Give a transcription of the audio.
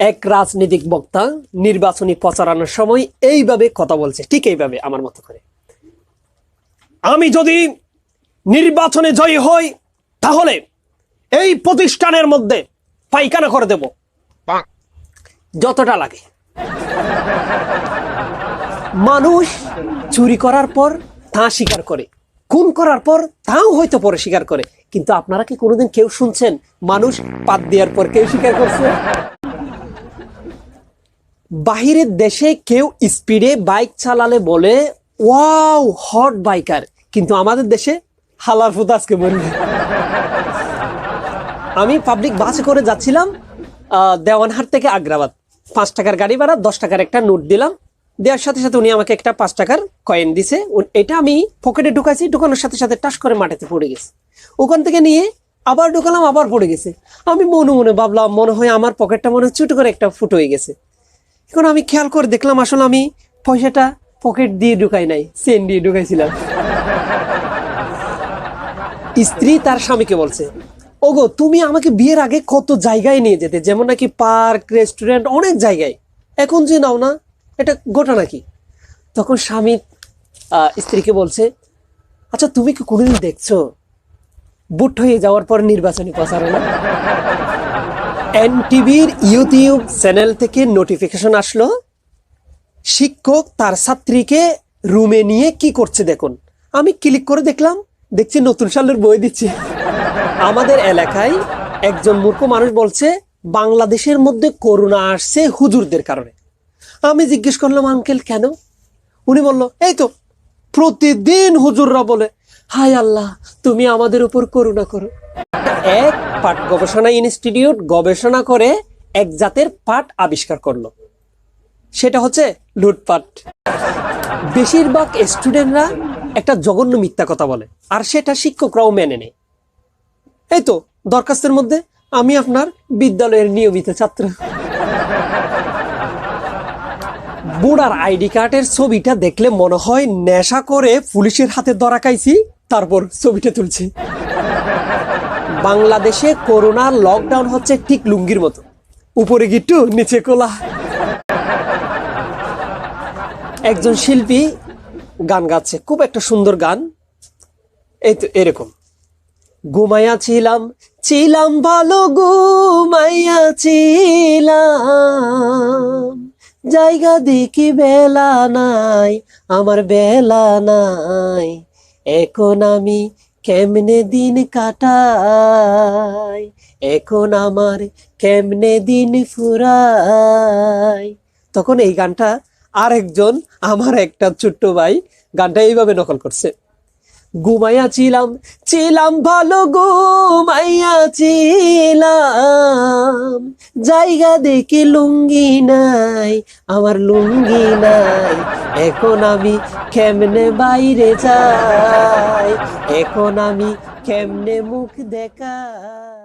এক রাজনৈতিক বক্তা নির্বাচনী প্রচারণার সময় এইভাবে কথা বলছে, ঠিক এইভাবে আমার মতো করে, আমি যদি নির্বাচনে জয়ী হই তাহলে এই প্রতিষ্ঠানের মধ্যে পায়খানা করে দেব, যতটা লাগে। মানুষ চুরি করার পর তা স্বীকার করে, খুন করার পর তাও হয়তো পরে স্বীকার করে, কিন্তু আপনারা কি কোনোদিন কেউ শুনছেন মানুষ পাত দেওয়ার পর কেউ স্বীকার করছে? বাহিরের দেশে কেউ স্পিডে বাইক চালালে বলে ওয়াও হট বাইকার, কিন্তু আমাদের দেশে হালার ফুত আজকে বলবে। আমি পাবলিক বাসে করে যাচ্ছিলাম দেওয়ানহাট থেকে আগ্রাবাদ, 5 টাকার গাড়ি ভাড়া, 10 টাকার একটা নোট দিলাম, দেওয়ার সাথে সাথে উনি আমাকে একটা 5 টাকার কয়েন দিছে। এটা আমি পকেটে ঢুকাইছি, ঢুকানোর সাথে সাথে টাস করে মাটিতে পড়ে গেছে। ওখান থেকে নিয়ে আবার ঢুকালাম, আবার পড়ে গেছে। আমি মনে মনে ভাবলাম মনে হয় আমার পকেটটা মনে ছোট করে একটা ফুটো হয়ে গেছে। এখন আমি খেয়াল করে দেখলাম আসলে আমি পয়সাটা পকেট দিয়ে ঢুকাই নাই, চেন দিয়ে ঢুকাইছিলাম। স্ত্রী তার স্বামীকে বলছে, ওগো তুমি আমাকে বিয়ের আগে কত জায়গায় নিয়ে যেতে, যেমন নাকি পার্ক, রেস্টুরেন্ট, অনেক জায়গায়, এখন যে নাও না, এটা ঘটনা কি? তখন স্বামী স্ত্রীকে বলছে, আচ্ছা তুমি কি কোনোদিন দেখছো বুট হয়ে যাওয়ার পর নির্বাচনী প্রচারণা? এনটিভির ইউটিউব চ্যানেল থেকে নোটিফিকেশন আসলো, শিক্ষক তার ছাত্রীকে রুমে নিয়ে কি করছে দেখুন। আমি ক্লিক করে দেখলাম, দেখছি নতুন সালের বই দিচ্ছে। আমাদের এলাকায় একজন মূর্খ মানুষ বলছে বাংলাদেশের মধ্যে করোনা আসছে হুজুরদের কারণে। আমি জিজ্ঞেস করলাম, আঙ্কেল কেন? উনি বলল, এই তো প্রতিদিন হুজুররা বলে হায় আল্লাহ তুমি আমাদের উপর করুণা করো। এক পাট গবেষণা ইনস্টিটিউট গবেষণা করে এক জাতের পাট আবিষ্কার করলো, সেটা হচ্ছে লুটপাট। বেশিরভাগ স্টুডেন্টরা একটা জঘন্য মিথ্যা কথা বলে, আর সেটা শিক্ষকরাও মেনে নেয়। এই তো দরখাস্তের মধ্যে আমি আপনার বিদ্যালয়ের নিয়মিত ছাত্র। বুড়ার আইডি কার্ডের ছবিটা দেখলে মনে হয় নেশা করে পুলিশের হাতে ধরা খাইছি, তারপর ছবিটা তুলছি। বাংলাদেশে করোনার লকডাউন হচ্ছে ঠিক লুঙ্গির মতো, উপরে গিট্টু নিচে কোলা। একজন শিল্পী গান গাচ্ছে, খুব একটা সুন্দর গান, এই তো এরকম, ঘুমাইয়া ছিলাম ছিলাম ভালো, ঘুমাইয়া ছিলাম, জায়গা দেখি বেলা নাই, আমার বেলা নাই, এখন আমি কেমনে দিন কাটাই, এখন আমার কেমনে দিন ফুরাই। তখন এই গানটা আরেকজন আমার একটা ছোট্ট ভাই গানটা এইভাবে নকল করছে, ঘুমাইয়া ছিলাম ছিলাম ভালো, ঘুমাইয়া ছিলাম, জায়গা দেখি লুঙ্গি নাই, আমার লুঙ্গি নাই, এখন আমি কেমনে বাইরে যাই, এখন আমি কেমনে মুখ দেখাই।